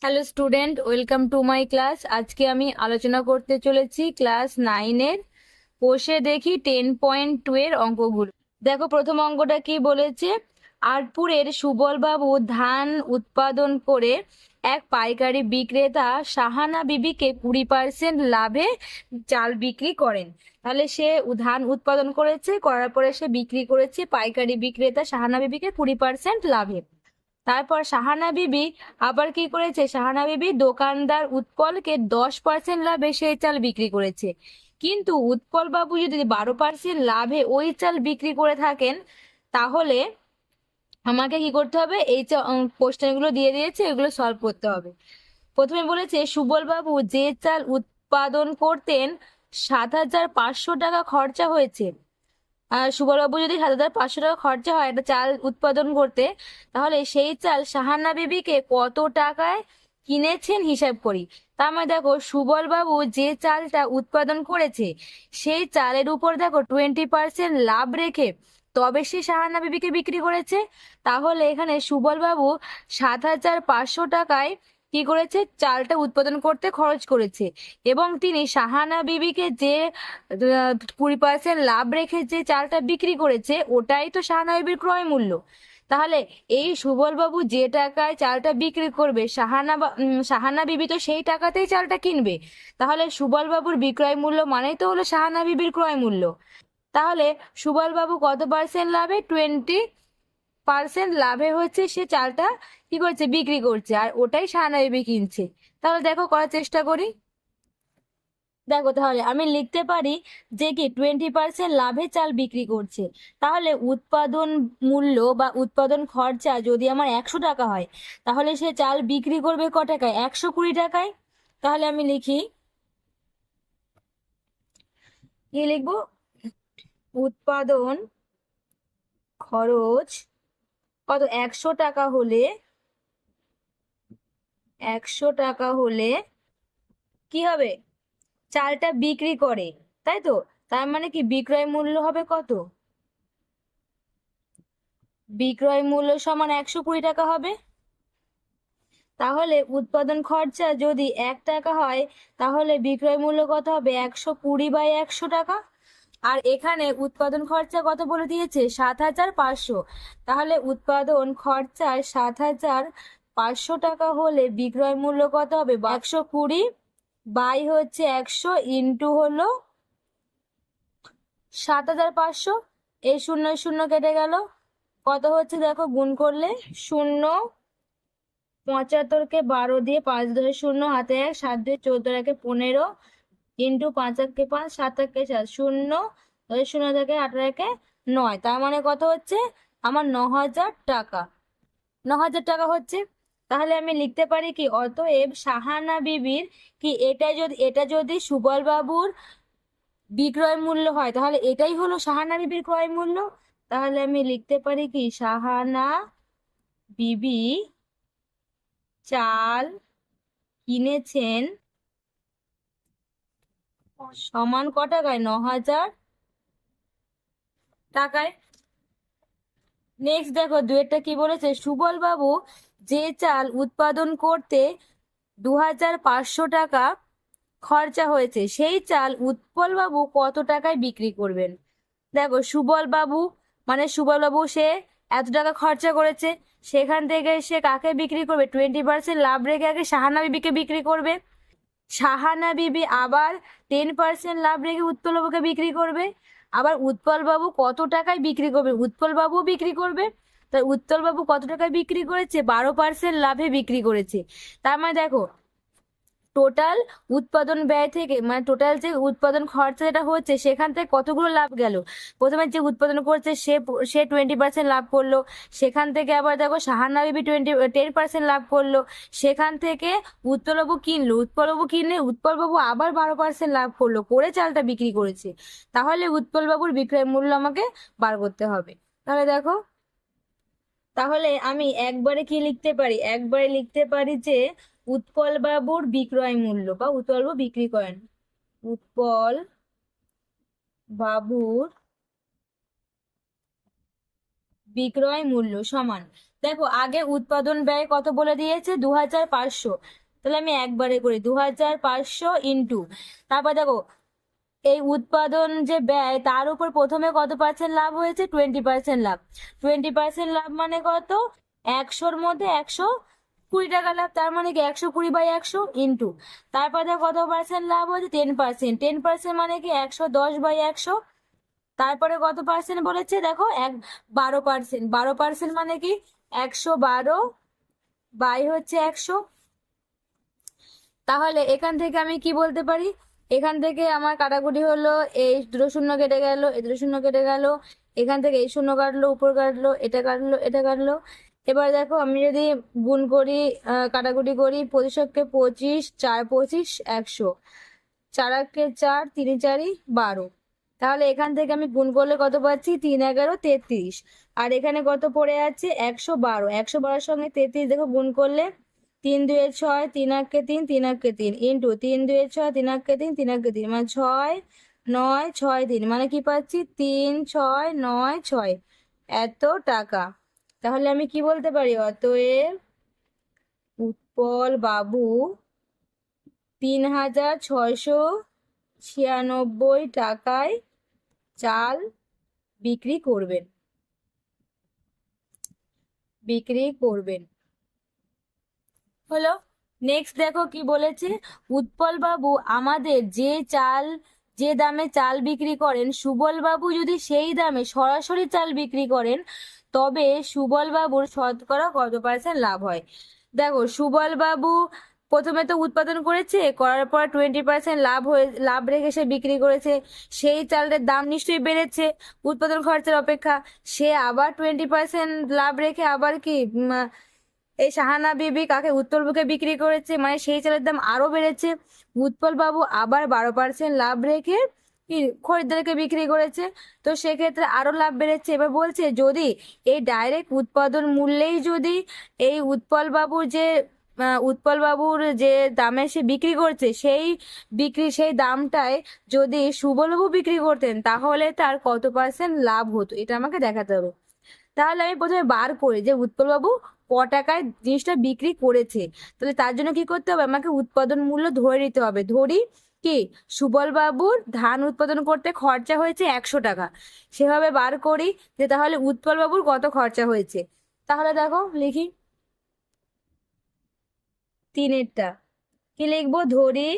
Hello student, welcome to my class. আজকে আমি আলোচনা করতে চলেছি ক্লাস 9-এর কোষে দেখি 10.2 এর অঙ্কগুলো। দেখো, প্রথম অঙ্কটা কি বলেছে। আটপুরের সুবল বাবু ধান উৎপাদন করে এক পাইকারি বিক্রেতা সাহানা বিবিকে 20% লাভে চাল বিক্রি করেন। তাহলে সে ধান উৎপাদন করার পরে সে বিক্রি করেছে পাইকারি বিক্রেতা সাহানা বিবিকে 20% লাভে। তারপর সাহানা বিবি আবার কি করেছে, সাহানা বিবি দোকানদার উৎপলকে 10% লাভে সেই চাল বিক্রি করেছে। কিন্তু উৎপল বাবু যদি 12% লাভে ওই চাল বিক্রি করে থাকেন, তাহলে আমাকে কি করতে হবে, এই যে কোশ্চেনগুলো দিয়ে দিয়েছে এগুলো সলভ করতে হবে। প্রথমে বলেছে সুবল বাবু যে চাল উৎপাদন করতেন 7,500 টাকা খরচা হয়েছে। সুবলবাবু যদি 7,500 টাকা খরচা হয় একটা চাল উৎপাদন করতে, তাহলে সেই চাল সাহানা বিবিকে কত টাকায় কিনেছেন হিসাব করি। তার মানে দেখো, সুবল বাবু যে চালটা উৎপাদন করেছে সেই চালের উপর দেখো 20% লাভ রেখে তবে সে সাহানা বিবিকে বিক্রি করেছে। তাহলে এখানে সুবল বাবু 7,500 টাকায় কি করেছে, চালটা উৎপাদন করতে খরচ করেছে, এবং তিনি সাহানা বিবিকে যে 20% লাভ রেখে যে চালটা বিক্রি করেছে ওটাই তো সাহানা বিবির ক্রয় মূল্য। তাহলে এই সুবল বাবু যে টাকায় চালটা বিক্রি করবে সাহানা বিবি তো সেই টাকাতেই চালটা কিনবে। তাহলে সুবল বাবুর বিক্রয় মূল্য মানেই তো হলো সাহানা বিবির ক্রয় মূল্য। তাহলে সুবল বাবু কত পার্সেন্ট লাভে, 20% লাভে হচ্ছে সে চালটা কি করছে, বিক্রি করছে, আর ওটাই সাহানা বিবি কিনছে। তাহলে দেখো, করার চেষ্টা করি। দেখো, তাহলে আমি লিখতে পারি যে কি 20% লাভে চাল বিক্রি করছে। তাহলে উৎপাদন মূল্য বা উৎপাদন খরচা যদি আমার 100 টাকা হয়, তাহলে সে চাল বিক্রি করবে ক টাকায়, 120 টাকায়। তাহলে আমি লিখি, কি লিখবো, উৎপাদন খরচ কত, 100 টাকা হলে, 100 টাকা হলে কি হবে, চালটা বিক্রি করে, তাই তো। তার মানে কি বিক্রয় মূল্য হবে কত, বিক্রয় মূল্য সমান 120 টাকা হবে। তাহলে উৎপাদন খরচা যদি 1 টাকা হয়, তাহলে বিক্রয় মূল্য কত হবে, 120/100 টাকা। আর এখানে উৎপাদন খরচা কত বলে দিয়েছে, 7,500। তাহলে উৎপাদন খরচা 7,500 টাকা হলে বিক্রয় মূল্য কত হবে, 120/100 ইন্টু হলো 7,500। এই শূন্য শূন্য কেটে গেল, কত হচ্ছে দেখো, গুণ করলে 0, 75কে 12 দিয়ে 5 ধরে 0, হাতে 1, 7 দিয়ে 14, একে 15, ইন্টু 5 একে 5, 7 একে 7, 0 ধরে 0 থেকে 18 একে 9। তার মানে কত হচ্ছে আমার, 9,000 টাকা, 9,000 টাকা হচ্ছে। তাহলে আমি লিখতে পারি কি, অতএব সাহানা বিবির কি, এটা যদি সুবল বাবুর বিক্রয় মূল্য হয়, তাহলে এটাই হলো সাহানা বিবির ক্রয় মূল্য। তাহলে আমি লিখতে পারি কি, সাহানা বিবি চাল কিনেছেন সমান ক টাকায়, 9,000 টাকায়। নেক্সট দেখো, দুয়েরটা কি বলেছে, সুবল বাবু যে চাল উৎপাদন করতে 2,500 টাকা খরচা হয়েছে সেই চাল উৎপল বাবু কত টাকায় বিক্রি করবেন। দেখো, সুবল বাবু মানে সুবল বাবু সে এত টাকা খরচা করেছে, সেখান থেকে সে কাকে বিক্রি করবে, 20% লাভ রেখে আগে সাহানা বিবিকে বিক্রি করবে। সাহানা বিবি আবার 10% লাভ রেখে উৎপল বাবুকে বিক্রি করবে। আবার উৎপল বাবু কত টাকায় বিক্রি করবে, উৎপল বাবু বিক্রি করবে। তাই উৎপল বাবু কত টাকায় বিক্রি করেছে, 12% লাভে বিক্রি করেছে। তার মানে দেখো, টোটাল উৎপাদন ব্যয় থেকে, মানে টোটাল যে উৎপাদন খরচা যেটা হচ্ছে সেখান থেকে কতগুলো লাভ গেল। প্রথমে যে উৎপাদন করছে সে সে 20% লাভ করলো, সেখান থেকে আবার দেখো সাহানা বিবি 10% লাভ করলো, সেখান থেকে উৎপলবাবু কিনলো, উৎপলবাবু কিনে উৎপলবাবু আবার 12% লাভ করলো, করে চালটা বিক্রি করেছে। তাহলে উৎপলবাবুর বিক্রয় মূল্য আমাকে বার করতে হবে। তাহলে দেখো, তাহলে আমি একবারে কি লিখতে পারি, একবারে লিখতে পারি যে উৎপল বাবুর বিক্রয় মূল্য, বা উৎপল বাবু বিক্রি করেন, উৎপল বাবুর বিক্রয় মূল্য সমান, দেখো আগে উৎপাদন ব্যয় কত বলে দিয়েছে, 2500। তাহলে আমি একবারে করি, 2500 ইন্টু, তারপর দেখো এই উৎপাদন যে ব্যয় তার উপর প্রথমে কত পার্সেন্ট লাভ হয়েছে, 20% লাভ। 20% লাভ মানে কত, 100-র মধ্যে 120 টাকা লাভ, তার মানে কি 120/100 ইন্টু, তারপর দেখো কত পার্সেন্ট লাভ হয়েছে, 10%। 10% মানে কি 110/100। তারপরে কত পার্সেন্ট বলেছে দেখো, 12%। 12% মানে কি 112 বাই হচ্ছে 100। তাহলে এখান থেকে আমি কি বলতে পারি, এখান থেকে আমার কাটাকুটি হলো, এই দুটো শূন্য কেটে গেল, এই দুটো শূন্য কেটে গেল, এখান থেকে এই শূন্য কাটলো, উপর কাটলো, এটা কাটলো, এটা কাটলো। এবার দেখো আমি যদি গুণ করি, কাটাকুটি করি, 25 কে 25, 4 25 100, 4 কে 4, 3 4 12। তাহলে এখান থেকে আমি গুণ করলে কত পাচ্ছি, 3 11 33। আর এখানে কত পড়ে আছে, 112। 112-র সঙ্গে 33 দেখো গুণ করলে 3 2 6, 3 8 3, 3 8 3 ইন্টু 3 2 6, 3 8 3, 3 8 3 মানে 6 9 6 3, মানে কি পাচ্ছি 3 6 9 6, এত টাকা। তাহলে আমি কি বলতে পারি, অতএব উৎপল বাবু 3696 টাকায় চাল বিক্রি করবেন। হলো। নেক্সট দেখো কি বলেছে, উৎপল বাবু আমাদের যে দামে চাল বিক্রি করেন, সুবল বাবু যদি সেই দামে সরাসরি চাল বিক্রি করেন, তবে সুবল বাবুর শতকরা কত পার্সেন্ট লাভ হয়। দেখো সুবল বাবু প্রথমে তো উৎপাদন করেছে, করার পর 20% লাভ রেখে সে বিক্রি করেছে, সেই চালের দাম নিশ্চয়ই বেড়েছে উৎপাদন খরচের অপেক্ষা। সে আবার 20% লাভ রেখে আবার কি এই শাহানা বিবি কাকে, উৎপলবাবুকে বিক্রি করেছে, মানে সেই চালের দাম আরো বেড়েছে। উৎপল বাবু আবার 12% লাভ রেখে কি খরিদ্দারকে বিক্রি করেছে, তো সেক্ষেত্রে আরো লাভ বেড়েছে। এবার বলছে যদি এই ডাইরেক্ট উৎপাদন মূল্যেই যদি এই উৎপল বাবুর যে দামে সে বিক্রি করছে, সেই দামটায় যদি সুবলবাবু বিক্রি করতেন, তাহলে তার কত পার্সেন্ট লাভ হতো, এটা আমাকে দেখাতে হবে। তাহলে আমি প্রথমে বার করি যে উৎপলবাবু ক টাকায় জিনিসটা বিক্রি করেছে। তাহলে তার জন্য কি করতে হবে, আমাকে উৎপাদন মূল্য ধরে নিতে হবে। ধরি কি সুবল বাবুর ধান উৎপাদন করতে খরচা হয়েছে 100 টাকা, সেভাবে বার করি যে তাহলে উৎপল বাবুর কত খরচা হয়েছে। তাহলে দেখো লিখি, তিনেরটা কি লিখবো, ধরি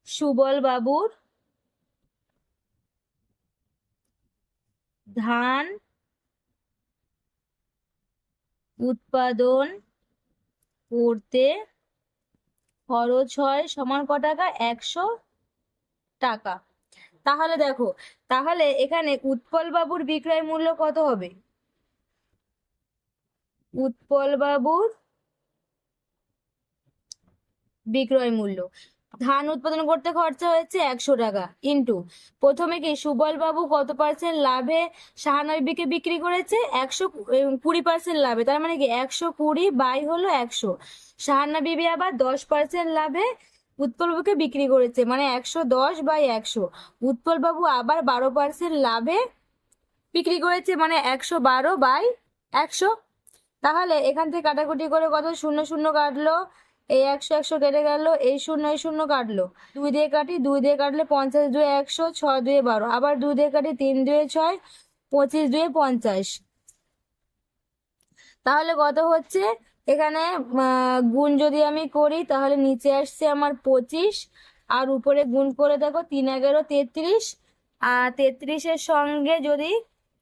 সুবল বাবুর ধান উৎপাদন করতে খরচ হয় সমান ক টাকা, 100 টাকা। তাহলে দেখো, তাহলে এখানে উৎপল বাবুর বিক্রয় মূল্য কত হবে, উৎপল বাবুর বিক্রয় মূল্য, ধান উৎপাদন করতে খরচা হয়েছে 100 টাকা ইন্টু, প্রথমে কি সুবল বাবু কত পার্সেন্ট লাভে শাহানা বিবিকে বিক্রি করেছে, 120% লাভে, তার মানে কি 120 বাই হলো 100। শাহানা বিবি আবার 10% লাভে উৎপল বাবুকে বিক্রি করেছে, মানে 110/100। উৎপল বাবু আবার 12% লাভে বিক্রি করেছে, মানে 112/100। তাহলে এখান থেকে কাটাকুটি করে কত, শূন্য শূন্য কাটলো, এই 100 100 কেটে গেল, এই শূন্য কাটলো, 2 দিয়ে কাটি, 2 দিয়ে কাটলে 50 2 100, 6 2 12, আবার 2 দিয়ে কাটি, 3 2 6, 25 2 50। তাহলে কত হচ্ছে, এখানে গুণ যদি আমি করি তাহলে নিচে আসছে আমার 25, আর উপরে গুণ করে দেখো 3 11 33, আর 33-এর সঙ্গে যদি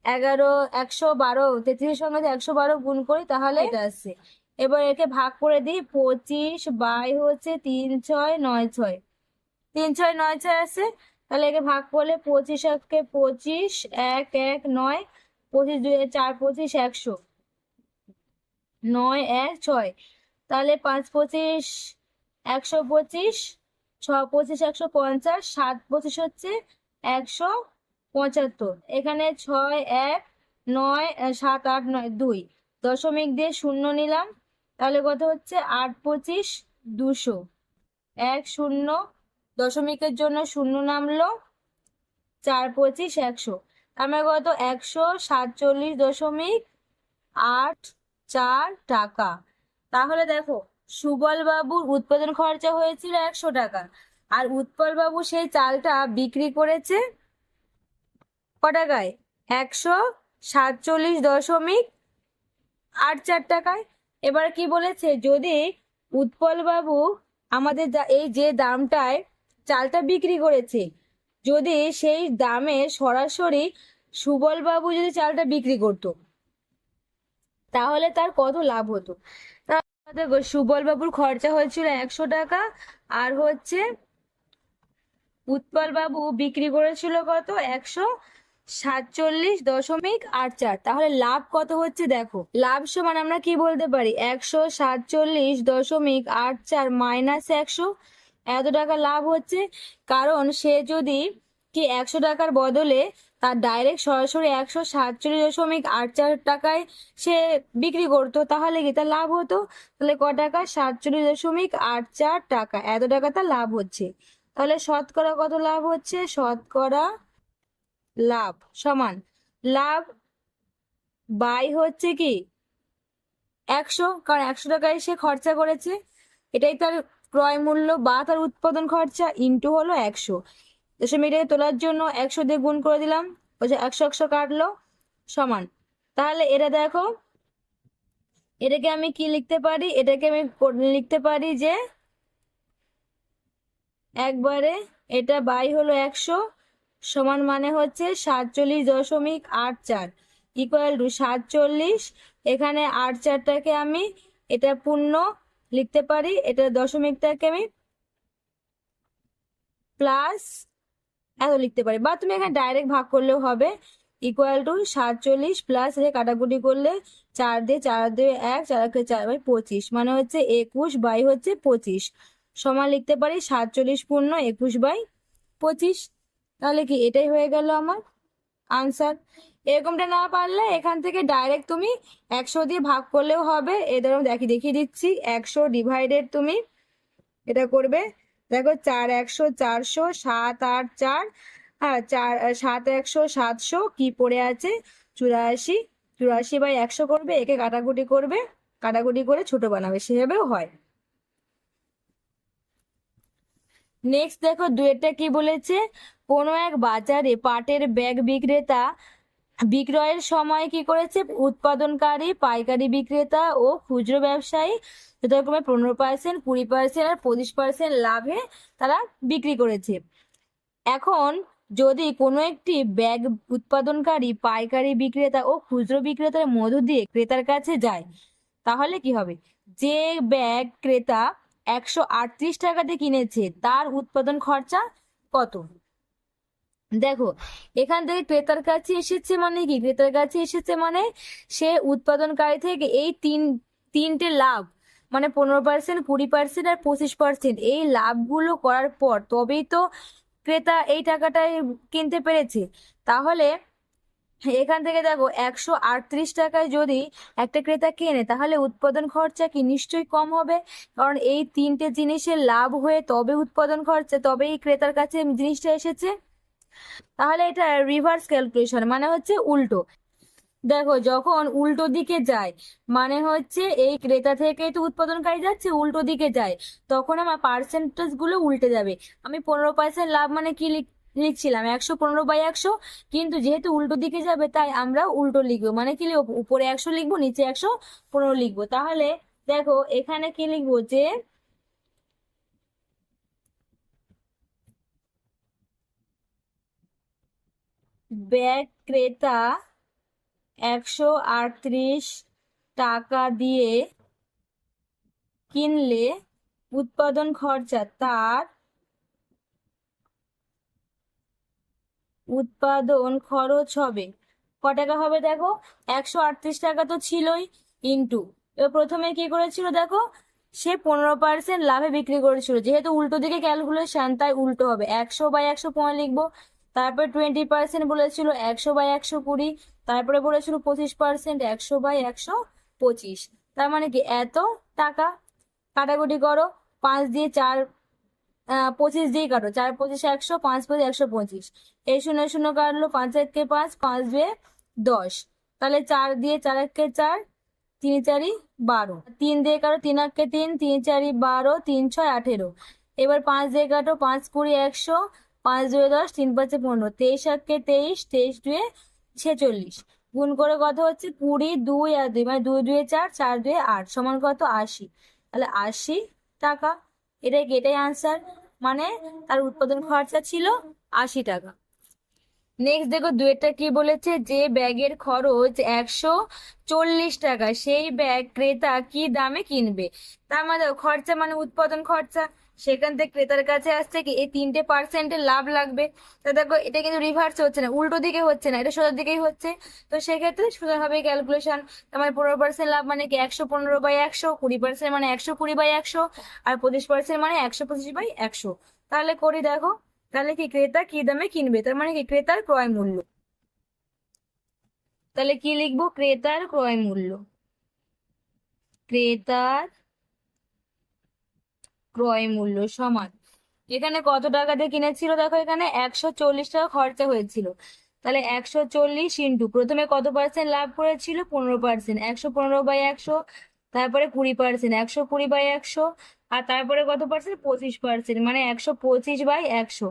11 112, 33-এর সঙ্গে যদি 112 গুণ করি তাহলে এটা আসছে। এবার একে ভাগ করে দিই, 25 বাই হচ্ছে 3 6 9 6, 3 6 9 6 আছে। তাহলে একে ভাগ করলে 25 1 25, 1 1 9, 25 2 4 25 100, 9 1 6, তাহলে 5 25 125, 6 25 150, 7 25 হচ্ছে 175। এখানে 6 1 9 7 8 9 2 দশমিক দিয়ে শূন্য নিলাম, তাহলে কত হচ্ছে 8 25 200, 1 0 দশমিকের জন্য শূন্য নামলো, 4 25 100, আমার কত 147.5 টাকা। তাহলে দেখো, সুবল বাবুর উৎপাদন খরচা হয়েছিল 100 টাকা, আর উৎপল বাবু সেই চালটা বিক্রি করেছে ক টাকায়? 147.84 টাকায়। এবার কি বলেছে, যদি উৎপল বাবু আমাদের এই যে দামটায় চালটা বিক্রি করেছে, যদি সেই দামে সরাসরি সুবল বাবু যদি চালটা বিক্রি করতো, তাহলে তার কত লাভ হতো? দেখো, সুবল বাবুর খরচা হয়েছিল 100 টাকা, আর হচ্ছে উৎপল বাবু বিক্রি করেছিল কত? 147.84। তাহলে লাভ কত হচ্ছে দেখো, লাভ সমান আমরা কি বলতে পারি, 147.84 মাইনাস 100, এত টাকা লাভ হচ্ছে। কারণ সে যদি কি 100 টাকার বদলে তার ডাইরেক্ট সরাসরি 147.84 সে বিক্রি করতো, তাহলে কি তার লাভ হতো? তাহলে ক টাকা? 47.84 টাকা, এত টাকা তার লাভ হচ্ছে। তাহলে শতকরা কত লাভ হচ্ছে? শতকরা লাভ সমান লাভ বাই হচ্ছে কি 100, কারণ 100 টাকায় সে খরচা করেছে, এটাই তার ক্রয় মূল্য বা তার উৎপাদন খরচা, ইন্টু হলো 100। দশমিকটাকে তোলার জন্য 100 দিয়ে গুণ করে দিলাম, ওই যে 100 কাটলো, সমান। তাহলে এটা দেখো, এটাকে আমি কি লিখতে পারি? এটাকে আমি লিখতে পারি যে একবারে এটা বাই হলো 100, সমান মানে হচ্ছে 47.84 ইকুয়াল টু 47। এখানে 84টাকে আমি এটা পূর্ণ লিখতে পারি, এটা দশমিকটাকে আমি প্লাস এত লিখতে পারি, বা তুমি এখানে ডাইরেক্ট ভাগ করলেও হবে। ইকুয়াল টু 47 প্লাস কাটাকুটি করলে 4 দিয়ে 4 দিয়ে 1, 4 4 বাই 25, মানে হচ্ছে 21 বাই হচ্ছে 25, সমান লিখতে পারি 47 পূর্ণ 21 বাই 25। তাহলে কি এটাই হয়ে গেল আমার আনসার। এরকমটা না পারলে এখান থেকে ডাইরেক্ট তুমি 100 দিয়ে ভাগ করলেও হবে। এ ধরো দেখিয়ে দিচ্ছি, 100 ডিভাইডেড তুমি এটা করবে, দেখো 4 100 400 7 8 4, হ্যাঁ 4 7 100 700, কি পড়ে আছে 84, 84 বাই 100 করবে, একে কাটাকুটি করবে, কাটাকুটি করে ছোট বানাবে, সেভাবেও হয়। নেক্সট দেখো, দুয়েরটা কি বলেছে, কোনো এক বাজারে পাটের ব্যাগ বিক্রেতা বিক্রয়ের সময় কি করেছে, উৎপাদনকারী, পাইকারি বিক্রেতা ও খুচরো ব্যবসায়ী যথাক্রমে 15%, 20% আর 25% লাভে তারা বিক্রি করেছে। এখন যদি কোনো একটি ব্যাগ উৎপাদনকারী, পাইকারি বিক্রেতা ও খুচরো বিক্রেতার মধ্য দিয়ে ক্রেতার কাছে যায়, তাহলে কি হবে? যে ব্যাগ ক্রেতা 138 টাকাতে কিনেছে, তার উৎপাদন খরচা কত? দেখো, এখান থেকে ক্রেতার কাছে এসেছে মানে কি, ক্রেতার কাছে এসেছে মানে সে উৎপাদনকারী থেকে এই তিনটে লাভ, মানে 15%, 20% আর 25%, এই লাভগুলো করার পর তবেই তো ক্রেতা এই টাকাটায় কিনতে পেরেছে। তাহলে এখান থেকে দেখো, 138 টাকায় যদি একটা ক্রেতা কেনে, তাহলে উৎপাদন খরচা কি নিশ্চয়ই কম হবে, কারণ এই তিনটে জিনিসের লাভ হয়ে তবে উৎপাদন খরচা, তবেই ক্রেতার কাছে জিনিসটা এসেছে। তাহলে এটা রিভার্স ক্যালকুলেশন, মানে হচ্ছে উল্টো। দেখো, যখন উল্টো দিকে যায়, মানে হচ্ছে এই ক্রেতা থেকে তো উৎপাদনকারী যাচ্ছে, উল্টো দিকে যায়, তখন আমার পার্সেন্টেজ গুলো উল্টে যাবে। আমি 15% লাভ মানে কি লিখছিলাম 115/100, কিন্তু যেহেতু উল্টো দিকে যাবে তাই আমরা উল্টো লিখবো, মানে কি লিখবো, উপরে 100 লিখবো, নিচে 115 লিখবো। তাহলে দেখো, এখানে কি লিখবো, যে ব্যাগ ক্রেতা 138 টাকা দিয়ে কিনলে উৎপাদন খরচা, তার উৎপাদন খরচ হবে ক টাকা হবে? দেখো, 138 টাকা তো ছিলই, ইন্টু, এবার প্রথমে কি করেছিল দেখো, সে 15% লাভে বিক্রি করেছিল, যেহেতু উল্টো দিকে ক্যালকুলেশন তাই উল্টো হবে, 100/115 লিখবো। তারপর 20% বলেছিল, 100/120, তারপরে বলেছিল 25%, 100/125। তার মানে কি এত টাকা। কাটাকুটি করো, 5 দিয়ে 4, 25 দিয়ে কাটো, 4 25 100, 5 5 125, এই 0 0 কাটলো, 5 1 5, 5 2 10। তাহলে 4 দিয়ে 4 একে 4, 3 4 12, 3 দিয়ে কাটো 3 একে 3, 3 4 12, 3 6 18। এবার 5 দিয়ে কাটো 5 20 100, 5 2 10, 3 5 15, 23 একে 23, 23 2 46। গুণ করে কত হচ্ছে 20, 2 আর 2 মানে 2 2 4, 4 2 8 সমান কত 80। তাহলে 80 টাকা। এটাই আনসার, মানে তার উৎপাদন খরচা ছিল 80 টাকা। নেক্সট দেখো দুয়েরটা কি বলেছে, যে ব্যাগের খরচ 140 টাকা সেই ব্যাগ ক্রেতা কি দামে কিনবে। তার মানে দেখো খরচা মানে উৎপাদন খরচা, সেখান থেকে ক্রেতার কাছে আসছে কি এই 3% লাভ লাগবে। তা দেখো এটা কিন্তু রিভার্স হচ্ছে না, উল্টো দিকে হচ্ছে না, এটা সোজা দিকেই হচ্ছে। তো সেক্ষেত্রে সোজা হবে ক্যালকুলেশন। তার মানে 15% লাভ মানে কি 115/100, 20% মানে 120/100, আর 25% মানে 125/100। তাহলে করি দেখো, তাহলে কি ক্রেতা কি দামে কিনবে, তার মানে কি ক্রেতার ক্রয় মূল্য। তাহলে কি লিখবো, ক্রেতার ক্রয় মূল্য। ক্রেতার ক্রয় মূল্য সমান, এখানে কত টাকা দিয়ে কিনেছিল দেখো, এখানে 140 টাকা খরচা হয়েছিল। তাহলে 140 ইন্টু প্রথমে কত পার্সেন্ট লাভ করেছিল 15%, 115/100, তারপরে 20%, 120/100, আর তারপরে কত পার্সেন্ট 25%, মানে 125/100।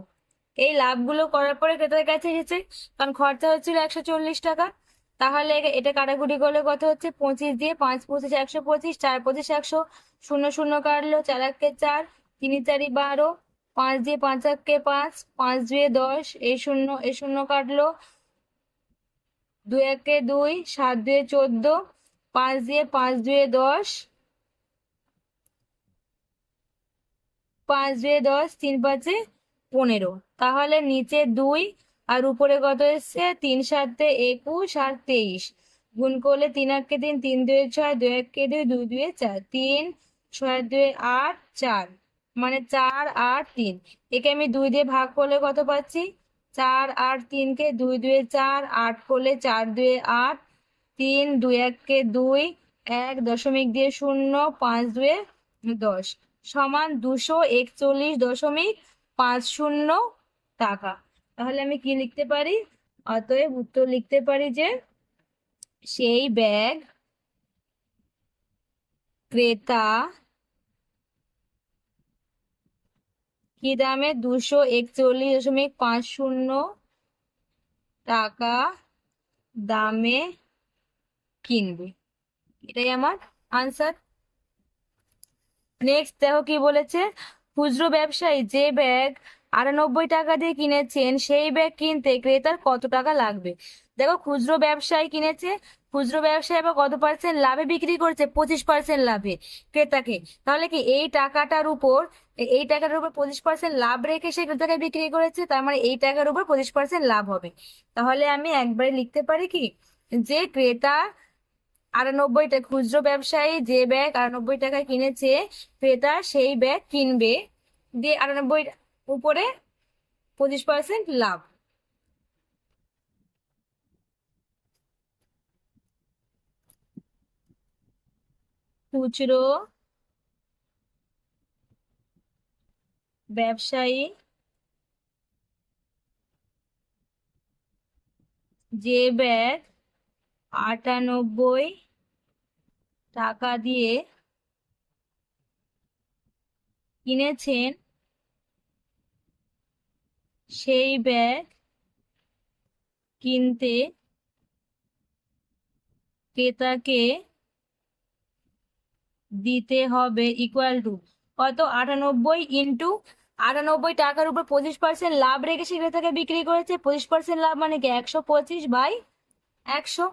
এই লাভগুলো করার পরে ক্রেতার কাছে এসেছে, কারণ খরচা হচ্ছিল 140 টাকা। তাহলে এটা কাটাকুটি করলে কত হচ্ছে 25 দিয়ে 5 25 125, 4 25 100, 0 0 কাটলো, 4 একে 4, 3 4 12, 5 দিয়ে 5 একে 5, 5 2 10, এই 0 কাটলো, 2 একে 2, 7 2 14, 5 দিয়ে 5 2 10, 5 2 10, 3 5 15। তাহলে নিচে 2 আর উপরে কত এসছে 3 7 21 আর 23। গুণ করলে 3 একে 3, 3 2 6, 2 একে 2, 2 2 4, 3 6 2 8 4, মানে 4 8 3। একে আমি 2 দিয়ে ভাগ করলে কত পাচ্ছি 4 8, 3 কে 2 2 4, 8 করলে 4 2 8, 3 2 1 2, 1 দশমিক দিয়ে 0, 5 2 10 সমান 241.50 টাকা। তাহলে আমি কি লিখতে পারি, অতএব উত্তর লিখতে পারি যে সেই ব্যাগ ক্রেতা কি দামে 241.50 টাকা দামে কিনবে। এটাই আমার আনসার। নেক্সট দেখো কি বলেছে, খুচরো ব্যবসায়ী যে ব্যাগ 98 টাকা দিয়ে কিনেছেন সেই ব্যাগ কিনতে ক্রেতার কত টাকা লাগবে। দেখো খুচরো ব্যবসায়ী কিনেছে, খুচরো ব্যবসায়ী আবার কত পার্সেন্ট লাভে বিক্রি করছে 25% লাভে ক্রেতাকে। তাহলে কি এই টাকার উপর 25% লাভ রেখে সে ক্রেতাকে বিক্রি করেছে, তার মানে এই টাকার উপর 25% লাভ হবে। তাহলে আমি একবারে লিখতে পারি কি, যে ক্রেতা 98 খুচরো ব্যবসায়ী যে ব্যাগ 98 টাকায় কিনেছে ক্রেতা সেই ব্যাগ কিনবে, দিয়ে 98 উপরে 25% লাভ। খুচরো ব্যবসায়ী যে ব্যাগ 98 টাকা দিয়ে কিনেছেন সেই ব্যাগ কিনতে ক্রেতাকে দিতে হবে ইকুয়াল টু কত 98 ইন্টু 98 টাকার উপর 25% লাভ রেখে সে ক্রেতাকে বিক্রি করেছে, 25% লাভ মানে কি 125/100।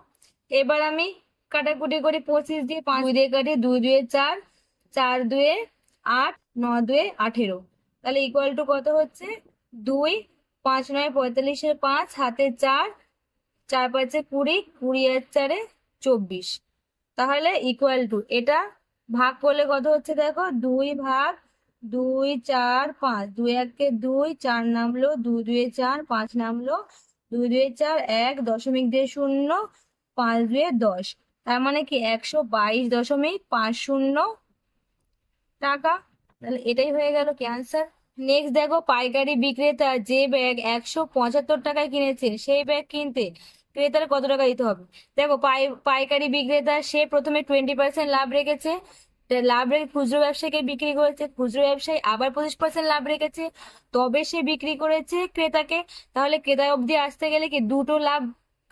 এবার আমি কাটাকুটি করি 25 দিয়ে 5 দিয়ে কাটি, 2 2 4, 4 2 8, 9 2 18। তাহলে ইকুয়াল টু কত হচ্ছে 2, 5 9 45 5, হাতে 4, 4 5 20, 20 আর 4 24। তাহলে ইকুয়াল টু এটা ভাগ করলে কত হচ্ছে দেখো 2 ভাগ 2 4 5, 2 1 2, 4 নামলো, 2 2 4, 5 নামলো, 2 2 4, 1 দশমিক দিয়ে 0, 5 2 10। তার মানে কি 122.50 টাকা। তাহলে এটাই হয়ে গেল কি আনসার। নেক্সট দেখো পাইকারি বিক্রেতা যে ব্যাগ 175 টাকায় কিনেছেন সেই ব্যাগ কিনতে ক্রেতার কত টাকা দিতে হবে। দেখো পাইকারি বিক্রেতা সে প্রথমে 20% লাভ রেখেছে, লাভ রেখে খুচরো ব্যবসায়ীকে বিক্রি করেছে, খুচরো ব্যবসায়ী আবার 25% লাভ রেখেছে, তবে সে বিক্রি করেছে ক্রেতাকে। তাহলে ক্রেতা অবধি আসতে গেলে কি দুটো লাভ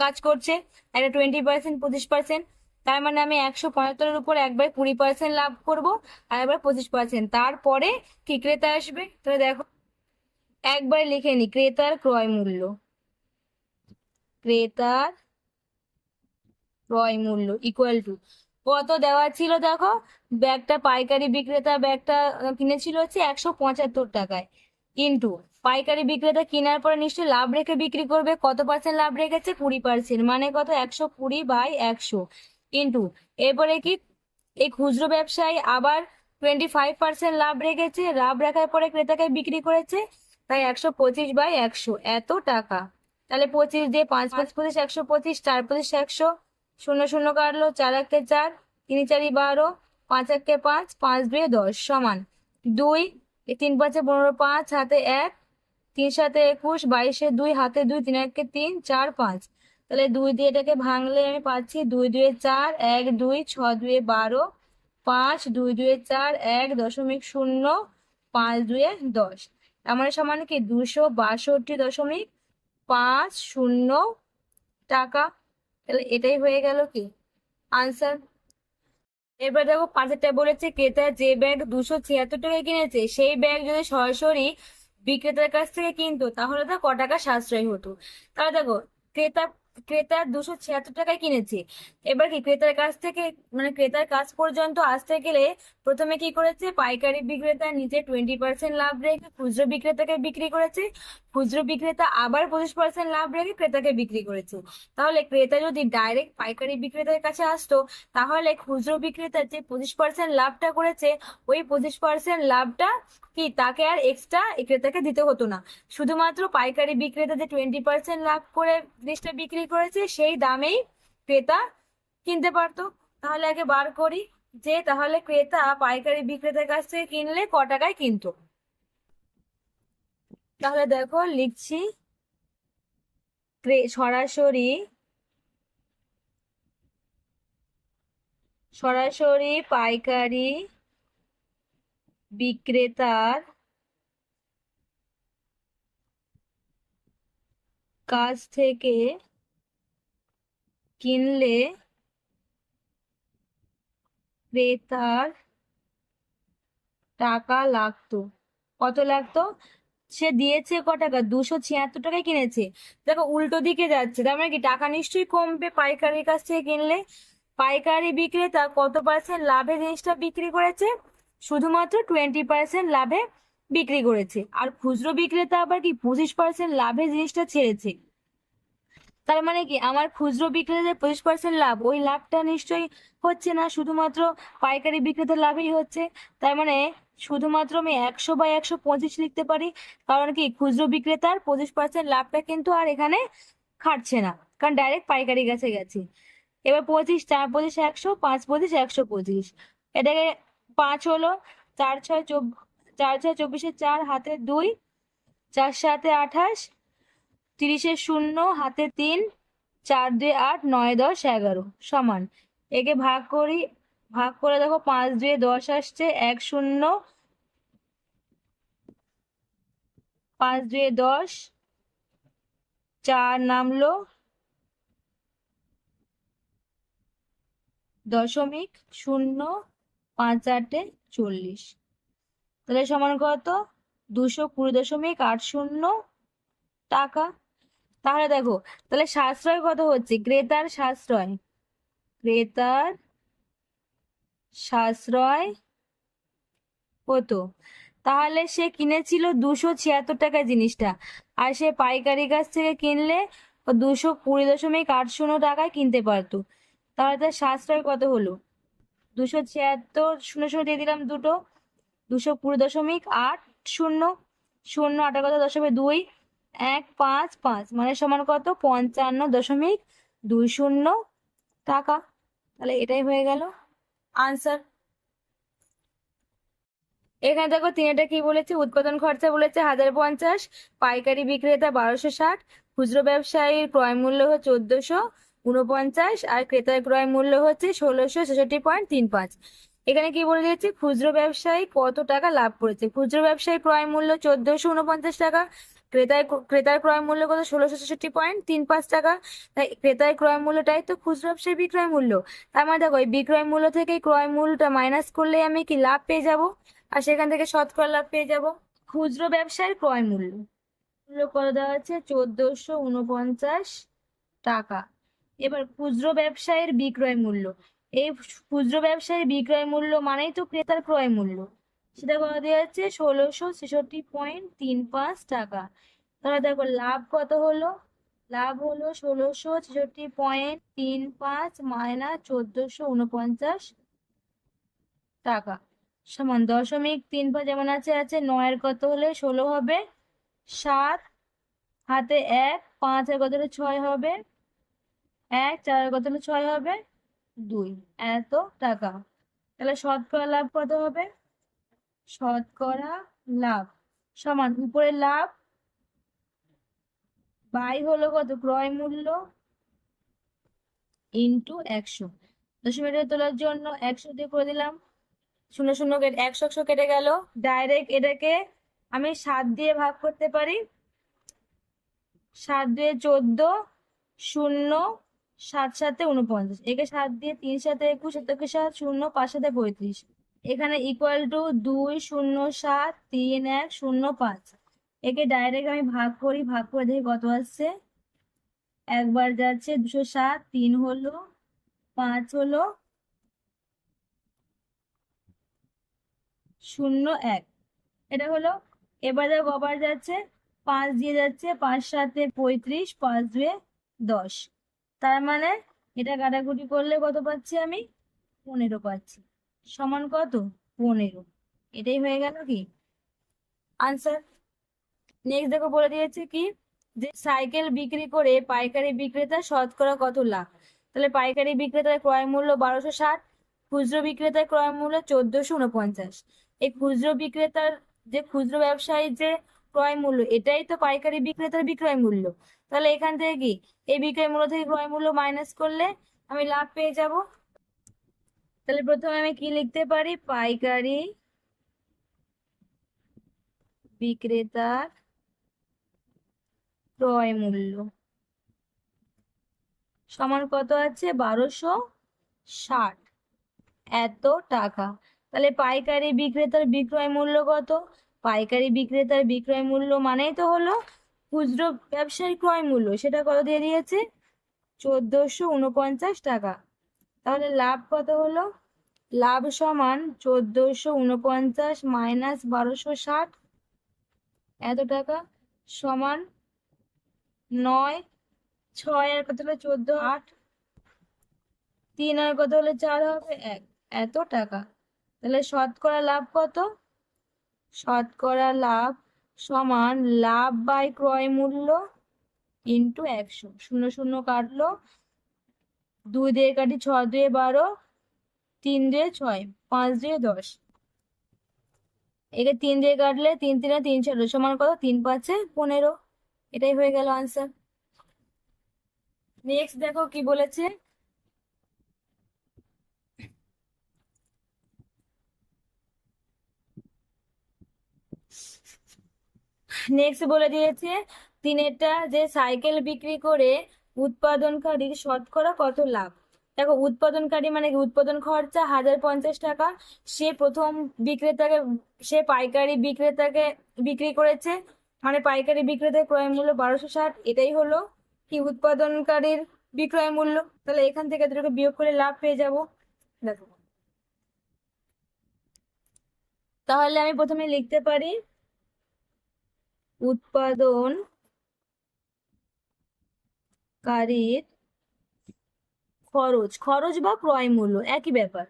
কাজ করছে, একটা 20%, 25%। তার মানে আমি 175-এর উপর একবার 20% লাভ করব, আর একবার 25%, তারপরে কি ক্রেতা আসবে। তাহলে দেখো একবার লিখে নি, ক্রেতার ক্রয় মূল্য, ক্রেতার ক্রয় মূল্য ইকুয়াল টু কত দেওয়া ছিল দেখো, ব্যাগটা পাইকারি বিক্রেতা ব্যাগটা কিনেছিল হচ্ছে 175 টাকায়, কিন্তু পাইকারি বিক্রেতা কেনার পরে নিশ্চয়ই লাভ রেখে বিক্রি করবে, কত পার্সেন্ট লাভ রেখেছে, 20%, মানে কত, 120/100। কিন্তু এরপরে কি এই খুচরো ব্যবসায়ী আবার 25% লাভ রেখেছে, লাভ রাখার পরে ক্রেতাকে বিক্রি করেছে, তাই 125/100 এত টাকা। তাহলে 25 দিয়ে 5 5 25, 125, 4 25 100, শূন্য শূন্য কাটলো, 4 1 4, 3 4 12, 5 1 5, 5 2 10 সমান 2, 3 5 15, 5 হাতে 1, 3 7 21, 22 2 হাতে 2, 3 1 3, 4 5। তাহলে 2 দিয়ে এটাকে ভাঙলে আমি পাচ্ছি 2 2 4, 1 2, 6 2 12, 5 2 2 4, 1.0, 5 2 10। আমার সমান কি 262.50 টাকা। তাহলে এটাই হয়ে গেল কি আনসার। এবার দেখো পাঁচেরটা বলেছে, ক্রেতা যে ব্যাগ 276 টাকায় কিনেছে সেই ব্যাগ যদি সরাসরি বিক্রেতার কাছ থেকে কিনতো তাহলে তার ক টাকা সাশ্রয় হতো। তাহলে দেখো ক্রেতা ক্রেতা 276 টাকায় কিনেছে, এবার কি ক্রেতার কাছ থেকে মানে ক্রেতার কাছ পর্যন্ত আসতে গেলে প্রথমে কি করেছে, পাইকারি বিক্রেতা নিজে 20% লাভ রেখে খুচরো বিক্রেতাকে বিক্রি করেছে, খুচরো বিক্রেতা আবার 25% লাভ রেখে ক্রেতাকে বিক্রি করেছে। তাহলে ক্রেতা যদি ডাইরেক্ট পাইকারি বিক্রেতার কাছে আসতো তাহলে খুচরো বিক্রেতা যে 25% লাভটা করেছে ওই 25% লাভটা কি তাকে আর এক্সট্রা ক্রেতাকে দিতে হতো না, শুধুমাত্র পাইকারি বিক্রেতা যে 20% লাভ করে জিনিসটা বিক্রি করেছে সেই দামেই ক্রেতা কিনতে পারতো। তাহলে আগে বার করি যে তাহলে ক্রেতা পাইকারি বিক্রেতার কাছ থেকে কিনলে ক টাকায় কিনতো। তাহলে দেখো লিখছি, সরাসরি সরাসরি পাইকারি বিক্রেতার কাছ থেকে কিনলে ক্রেতার টাকা লাগতো, কত লাগতো, সে দিয়েছে ক টাকা, 276 টাকায় কিনেছে। দেখো উল্টো দিকে যাচ্ছে, তার মানে কি টাকা নিশ্চয়ই কমবে পাইকারির কাছ থেকে কিনলে। পাইকারি বিক্রেতা কত পার্সেন্ট লাভে জিনিসটা বিক্রি করেছে, শুধুমাত্র 20% লাভে বিক্রি করেছে, আর খুচরো বিক্রেতা আবার কি 25% লাভে জিনিসটা ছেড়েছে। তার মানে কি আমার খুচরো বিক্রেতাদের 25% লাভ, ওই লাভটা নিশ্চয়ই হচ্ছে না, শুধুমাত্র পাইকারি বিক্রেতার লাভই হচ্ছে। তার মানে শুধুমাত্র আমি 100/125 লিখতে পারি, কারণ কি খুচরো বিক্রেতার 25% লাভটা কিন্তু আর এখানে খাটছে না, কারণ ডাইরেক্ট পাইকারি কাছে গেছে। এবার 25, 4 25 100, 5 25 125, এটাকে 5 হলো, 4 6 24, 4 হাতে 2, 4 7 28, 30 শূন্য হাতে 3, 4 2 8, 9 10 11 সমান, একে ভাগ করি, ভাগ করে দেখো 5 2 10 আসছে, 1 0, 5 2 10, 4 নামলো, 0.05 40, তাহলে সমান কত, 220.80 টাকা। তাহলে দেখো তাহলে সাশ্রয় কত হচ্ছে, ক্রেতার সাশ্রয়, ক্রেতার সাশ্রয় কত, তাহলে সে কিনেছিল 276 টাকায় জিনিসটা, আর সে পাইকারি কাছ থেকে কিনলে 220.80 টাকায় কিনতে পারতো। তাহলে তার সাশ্রয় কত হলো, 276, শূন্য শূন্য দিয়ে দিলাম দুটো, 220.80, শূন্য আটা কত, 2, 1 5 5, মানে সমান কত, 55.20 টাকা। তাহলে এটাই হয়ে গেল আনসার। এখানে দেখো তিনটা কি বলেছে, উৎপাদন খরচা বলেছে 1050, পাইকারি বিক্রেতা 1260, খুচরো ব্যবসায়ীর ক্রয় মূল্য হচ্ছে 1449 আর ক্রেতার ক্রয় মূল্য হচ্ছে 1666.35। এখানে কি বলে দিয়েছে, খুচরো ব্যবসায়ী কত টাকা লাভ করেছে। খুচরো ব্যবসায়ী ক্রয় মূল্য 1449 টাকা, ক্রেতার ক্রয় মূল্য কত, 1666.35 টাকা। তাই ক্রেতার ক্রয় মূল্যটাই তো খুচরো ব্যবসায়ী বিক্রয় মূল্য। তার মানে দেখো এই বিক্রয় মূল্য থেকে ক্রয় মূল্যটা মাইনাস করলে আমি কি লাভ পেয়ে যাব, আর সেখান থেকে শতকরা লাভ পেয়ে যাব। খুচরো ব্যবসায়ীর ক্রয় মূল্য কত দেওয়া আছে, 1449 টাকা। এবার খুচরো ব্যবসায়ীর বিক্রয় মূল্য, এই খুচরো ব্যবসায়ীর বিক্রয় মূল্য মানেই তো ক্রেতার ক্রয় মূল্য, সেটা কত দেওয়া আছে, 1666.35 টাকা। তাহলে দেখো লাভ কত হলো, লাভ হলো 1666.35 মাইনাস 1449 টাকা সমান 0.35, যেমন আছে আছে, 9 কত হলে 16 হবে, 7 হাতে 1, 5 কত হলে 6 হবে, 1 4 কত হলে 6 হবে, 2, এত টাকা। তাহলে শতকরা লাভ কত হবে, শতকরা লাভ সমান উপরে লাভ বাই হলো কত, ক্রয় মূল্য ইন্টু 100। দশমিকের তোলার জন্য 100 দিয়ে করে দিলাম, 0 0 কেটে 100 100 কেটে গেল। ডাইরেক্ট এটাকে আমি 7 দিয়ে ভাগ করতে পারি, 7 2 14, 0 7 7 49, একে 7 দিয়ে 3 7 21, 7 7 0, 5 7 35। এখানে ইকুয়াল টু 2 0 7 3 1 0 5। একে ডাইরেক্ট আমি ভাগ করি, ভাগ করে দেখি কত আসছে। একবার যাচ্ছে 207, 3 হলো, 5 হলো, 0 1, এটা হলো। এবার দেখো কবার যাচ্ছে, 5 দিয়ে যাচ্ছে, 5 7 35, 5 2 10। তার মানে এটা কাটাকুটি করলে কত পাচ্ছি আমি, 15 পাচ্ছি, সমান কত, 15। এটাই হয়ে গেল কি আনসার। নেক্সট দেখো বলে দিয়েছে কি, যে সাইকেল বিক্রি করে পাইকারি বিক্রেতা শতকরা কত লাভ। তাহলে পাইকারি বিক্রেতার ক্রয় মূল্য 1260, খুচরো বিক্রেতার ক্রয় মূল্য 1449। এই খুচরো বিক্রেতার, যে খুচরো ব্যবসায়ীর যে ক্রয় মূল্য, এটাই তো পাইকারি বিক্রেতার বিক্রয় মূল্য। তাহলে এখান থেকে কি, এই বিক্রয় মূল্য থেকে ক্রয় মূল্য মাইনাস করলে আমি লাভ পেয়ে যাব। তাহলে প্রথমে আমি কি লিখতে পারি, পাইকারি বিক্রেতার ক্রয় মূল্য সমান কত আছে, 1260 এত টাকা। তাহলে পাইকারি বিক্রেতার বিক্রয় মূল্য কত, পাইকারি বিক্রেতার বিক্রয় মূল্য মানেই তো হলো খুচরো ব্যবসায়ী ক্রয় মূল্য, সেটা কত দিয়ে দিয়েছে, 1449 টাকা। তাহলে লাভ কত হলো, লাভ সমান 1449 মাইনাস 1260 এত টাকা সমান 9 6 আর কত হলো 14 8, 3 আর কত হলে 4 হবে 1, এত টাকা। তাহলে শতকরা লাভ কত, শতকরা লাভ সমান লাভ বাই ক্রয় মূল্য ইন্টু 100। 0 0 কাটলো, 2 দিয়ে কাটি, 6 2 12, 3 2 6, 5 2 10। একে 3 দিয়ে কাটলে 3 3 3 6 সমান কত, 3 5 15। এটাই হয়ে গেল আনসার। নেক্সট দেখো কি বলেছে, নেক্সট বলে দিয়েছে তিনেরটা, যে সাইকেল বিক্রি করে উৎপাদনকারীর শতকরা কত লাভ। দেখো উৎপাদনকারী মানে কি, উৎপাদন খরচা 1050 টাকা, সে প্রথম বিক্রেতাকে, সে পাইকারি বিক্রেতাকে বিক্রি করেছে, মানে পাইকারি বিক্রেতার ক্রয় মূল্য 1260, এটাই হলো কি উৎপাদনকারীর বিক্রয় মূল্য। তাহলে এখান থেকে দুটোকে বিয়োগ করে লাভ পেয়ে যাব। দেখো তাহলে আমি প্রথমে লিখতে পারি উৎপাদনকারীর খরচ, খরচ বা ক্রয় মূল্য একই ব্যাপার,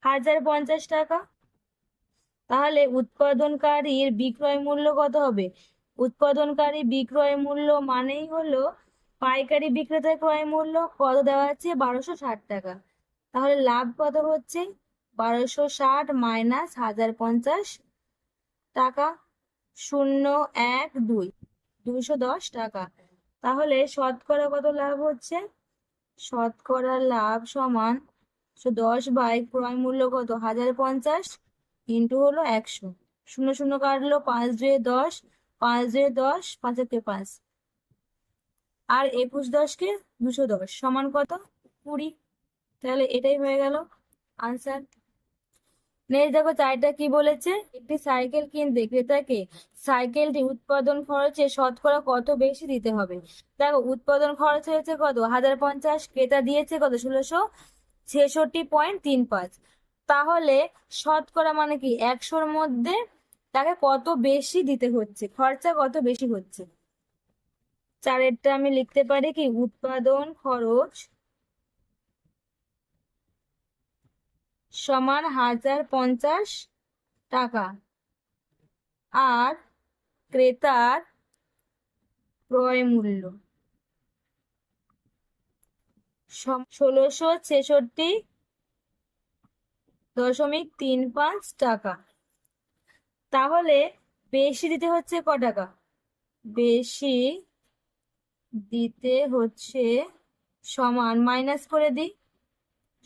1050 টাকা। তাহলে উৎপাদনকারীর বিক্রয় মূল্য কত হবে, উৎপাদনকারী বিক্রয় মূল্য মানেই হলো পাইকারি বিক্রেতার ক্রয় মূল্য কত দেওয়া আছে, 1260 টাকা। তাহলে লাভ কত হচ্ছে, 1260 মাইনাস 1050 টাকা, 0 1 2, 210 টাকা। তাহলে শতকরা কত লাভ হচ্ছে? শতকরা লাভ সমান 10 ক্রয় মূল্য কত 1050 ইন্টু হলো 100। শূন্য শূন্য কাটলো, 5 2 10, 5 2 10, 5 1 5, আর 21 10 কে 210 সমান কত? 20। তাহলে এটাই হয়ে গেল আনসার। নেক্সট দেখো চারটা কি বলেছে, একটি সাইকেল কিনতে ক্রেতাকে সাইকেলটি উৎপাদন খরচে শতকরা কত বেশি দিতে হবে। দেখো উৎপাদন খরচ হয়েছে কত 1050, ক্রেতা দিয়েছে কত 1666.35। তাহলে শতকরা মানে কি 100-র মধ্যে তাকে কত বেশি দিতে হচ্ছে, খরচা কত বেশি হচ্ছে। চারেরটা আমি লিখতে পারি কি উৎপাদন খরচ সমান 1050 টাকা আর ক্রেতার ক্রয় মূল্য 1666.35 টাকা। তাহলে বেশি দিতে হচ্ছে ক টাকা? বেশি দিতে হচ্ছে সমান, মাইনাস করে দিই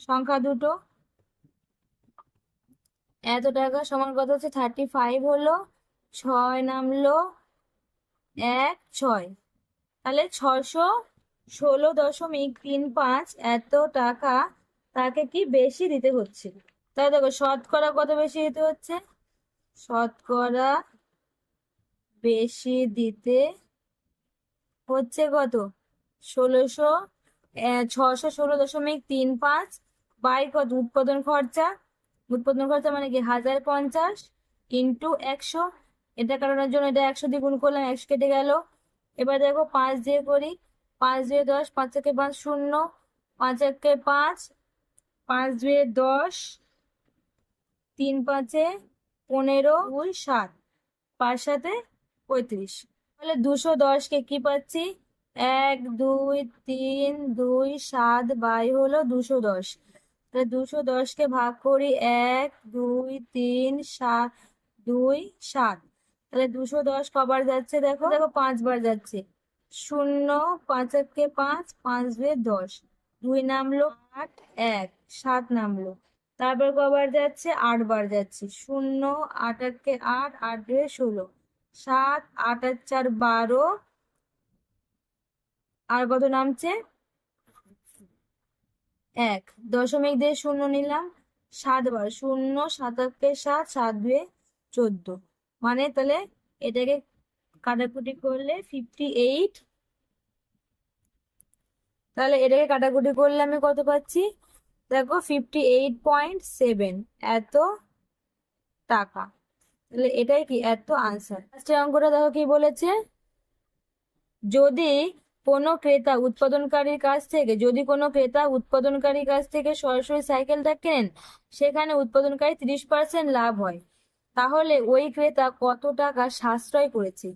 সংখ্যা দুটো, এত টাকা সমান কত হচ্ছে 35 হলো, 6 নামলো 6, তাহলে 616.35 এত টাকা তাকে কি বেশি দিতে হচ্ছে। তাহলে দেখো শতকরা কত বেশি দিতে হচ্ছে, শতকরা বেশি দিতে হচ্ছে কত 616.35 বাই কত উৎপাদন খরচা, উৎপাদন খরচা মানে কি 1050 ইন্টু 100। এটা কারণের জন্য এটা 100 দিয়ে গুণ করলাম, 100 কেটে গেল। এবার দেখো 5 দিয়ে করি, 5 2 10, 5 1 5 0, 5 1 5, 5 2 10, 3 5 15, 2 7, 5 7 35। তাহলে 210-কে কি পাচ্ছি 1 2 3 2 7 বাই হলো 210। তাহলে 210-কে ভাগ করি 1 2 3 7 2 7। তাহলে 210 কবার যাচ্ছে দেখো দেখো 5 বার যাচ্ছে, 0 5 1 5, 5 2 10, 2 নামলো 8 1 7 নামলো। তারপর কবার যাচ্ছে 8 বার যাচ্ছে, 0 8 1 8, 8 2 16, 7 8 আর 4 12, আর কত নামছে 1, দশমিক দিয়ে 0 নিলাম, 7 বার, 0 7 1 7, 7 2 14। মানে তাহলে এটাকে কাটাকুটি করলে 58, তাহলে এটাকে কাটাকুটি করলে আমি কত পাচ্ছি দেখো 58.7 এত টাকা। তাহলে এটাই কি এত আনসার। ফার্স্টের অঙ্কটা দেখো কি বলেছে, যদি কোনো ক্রেতা উৎপাদনকারীর কাছ থেকে সরাসরি সাইকেলটা কেনেন, সেখানে উৎপাদনকারী 30% লাভ হয়, তাহলে ওই ক্রেতা কত টাকা সাশ্রয় করেছে।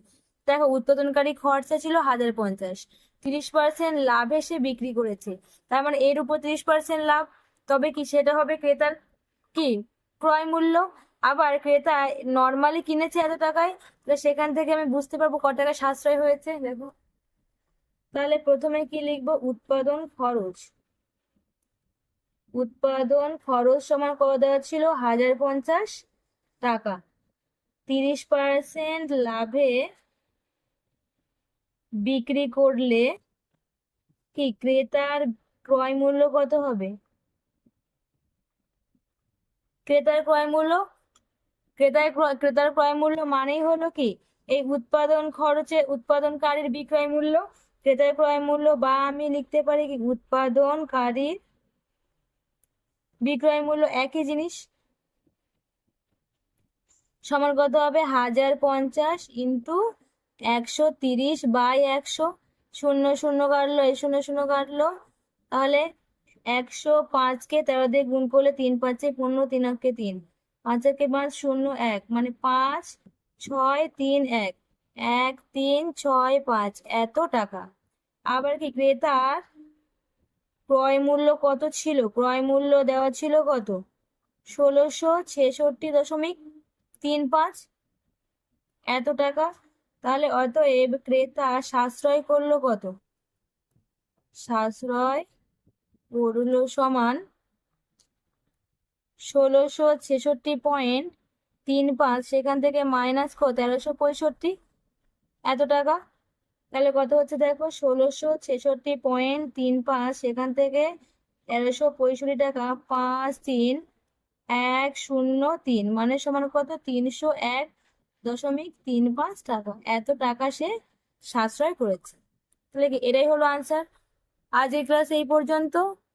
দেখো উৎপাদনকারী খরচা ছিল 1050, 30% লাভে সে বিক্রি করেছে, তার মানে এর উপর 30% লাভ, তবে কি সেটা হবে ক্রেতার কি ক্রয় মূল্য। আবার ক্রেতা নর্মালি কিনেছে এত টাকায়, তাহলে সেখান থেকে আমি বুঝতে পারবো কত টাকা সাশ্রয় হয়েছে। দেখো তাহলে প্রথমে কি লিখবো উৎপাদন খরচ, উৎপাদন খরচ সমান কত দেওয়া ছিল 1050 টাকা, 30% লাভে বিক্রি করলে কি ক্রেতার ক্রয় মূল্য কত হবে, ক্রেতার ক্রয় মূল্য, ক্রেতার ক্রয় মূল্য মানেই হলো কি এই উৎপাদন খরচে উৎপাদনকারীর বিক্রয় মূল্য, ক্রেতার ক্রয় মূল্য, বা আমি লিখতে পারি কি উৎপাদনকারীর বিক্রয় মূল্য একই জিনিস, সমান কত হবে 1050 ইন্টু 130 বাই 100। 0 0 কাটলো, এই 0 0 কাটলো, তাহলে 105-কে 13 দিয়ে গুণ করলে 3 5 15, 3 1 3, 5 1 5 0 1, মানে 5 6 3 1, 1 3 6 5 এত টাকা। আবার কি ক্রেতার ক্রয় মূল্য কত ছিল, ক্রয় মূল্য দেওয়া ছিল কত 1666.35 এত টাকা। তাহলে অতএব ক্রেতা সাশ্রয় করলো কত? সাশ্রয় করলো সমান 1666.35, সেখান থেকে মাইনাস কত 1365 এত টাকা। তাহলে কত হচ্ছে দেখো, 1666.35, সেখান থেকে 1365 টাকা, 53,103 মানে সমান কত, 301.35 টাকা। এত টাকা সে সাশ্রয় করেছে। তাহলে কি এটাই হলো আনসার। আজ এই ক্লাস এই পর্যন্ত।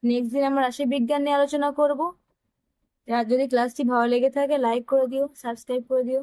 নেক্সট দিন আমরা রাশিবিজ্ঞান নিয়ে আলোচনা করব। আর যদি ক্লাসটি ভালো লেগে থাকে লাইক করে দিও, সাবস্ক্রাইব করে দিও।